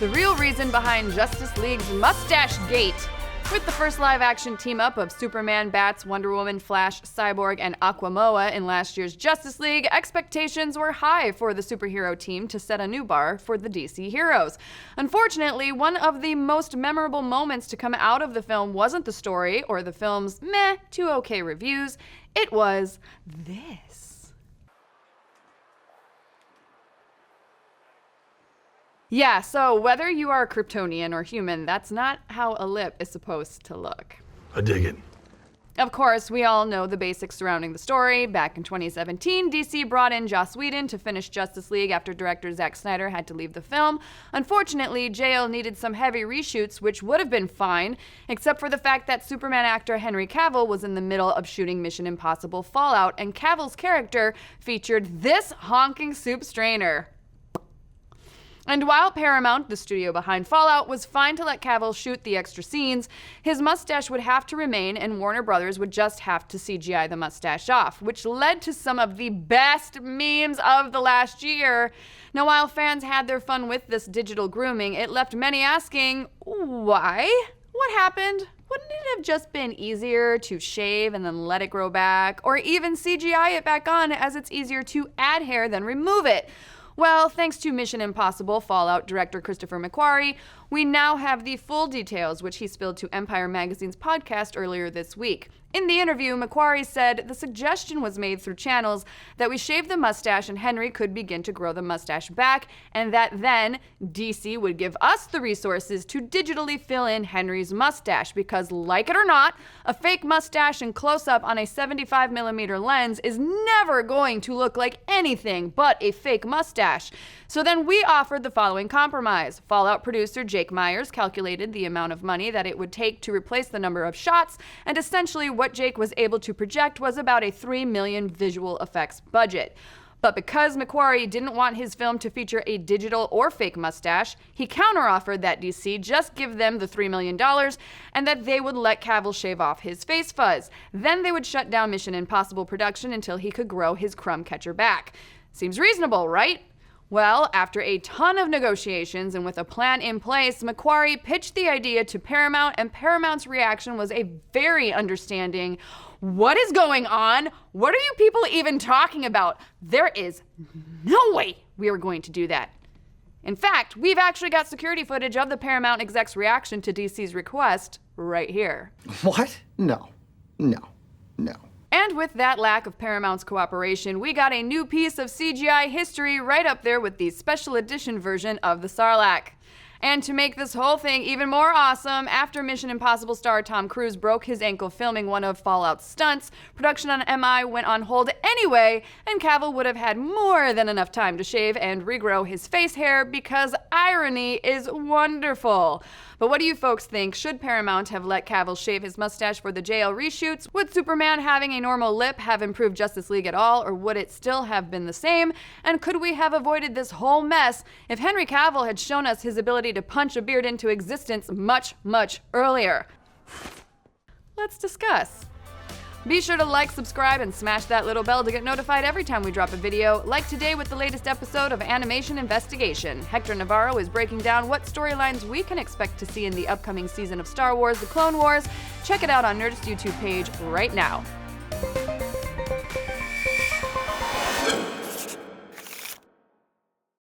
the real reason behind Justice League's Mustache-Gate. With the first live-action team-up of Superman, Bats, Wonder Woman, Flash, Cyborg, and Aquamoa in last year's Justice League, expectations were high for the superhero team to set a new bar for the DC heroes. Unfortunately, one of the most memorable moments to come out of the film wasn't the story or the film's meh to okay reviews. It was this. Yeah, so whether you are Kryptonian or human, that's not how a lip is supposed to look. I dig it. Of course, we all know the basics surrounding the story. Back in 2017, DC brought in Joss Whedon to finish Justice League after director Zack Snyder had to leave the film. Unfortunately, JL needed some heavy reshoots, which would have been fine, except for the fact that Superman actor Henry Cavill was in the middle of shooting Mission Impossible Fallout, and Cavill's character featured this honking soup strainer. And while Paramount, the studio behind Fallout, was fine to let Cavill shoot the extra scenes, his mustache would have to remain and Warner Brothers would just have to CGI the mustache off, which led to some of the best memes of the last year. Now, while fans had their fun with this digital grooming, it left many asking, why? What happened? Wouldn't it have just been easier to shave and then let it grow back, or even CGI it back on, as it's easier to add hair than remove it? Well, thanks to Mission Impossible Fallout director Christopher McQuarrie, we now have the full details, which he spilled to Empire Magazine's podcast earlier this week. In the interview, McQuarrie said the suggestion was made through channels that we shave the mustache and Henry could begin to grow the mustache back, and that then DC would give us the resources to digitally fill in Henry's mustache, because like it or not, a fake mustache in close-up on a 75mm lens is never going to look like anything but a fake mustache. So then we offered the following compromise. Fallout producer Jake Myers calculated the amount of money that it would take to replace the number of shots, and essentially what Jake was able to project was about a $3 million visual effects budget. But because McQuarrie didn't want his film to feature a digital or fake mustache, he counteroffered that DC just give them the $3 million and that they would let Cavill shave off his face fuzz. Then they would shut down Mission Impossible production until he could grow his crumb catcher back. Seems reasonable, right? Well, after a ton of negotiations and with a plan in place, McQuarrie pitched the idea to Paramount, and Paramount's reaction was a very understanding, "What is going on? What are you people even talking about? There is no way we are going to do that." In fact, we've actually got security footage of the Paramount exec's reaction to DC's request right here. What? No. And with that lack of Paramount's cooperation, we got a new piece of CGI history right up there with the special edition version of the Sarlacc. And to make this whole thing even more awesome, after Mission Impossible star Tom Cruise broke his ankle filming one of Fallout's stunts, production on MI went on hold anyway, and Cavill would have had more than enough time to shave and regrow his face hair, because irony is wonderful. But what do you folks think? Should Paramount have let Cavill shave his mustache for the JL reshoots? Would Superman having a normal lip have improved Justice League at all, or would it still have been the same? And could we have avoided this whole mess if Henry Cavill had shown us his ability to punch a beard into existence much, much earlier? Let's discuss. Be sure to like, subscribe, and smash that little bell to get notified every time we drop a video, like today with the latest episode of Animation Investigation. Hector Navarro is breaking down what storylines we can expect to see in the upcoming season of Star Wars: The Clone Wars. Check it out on Nerdist YouTube page right now.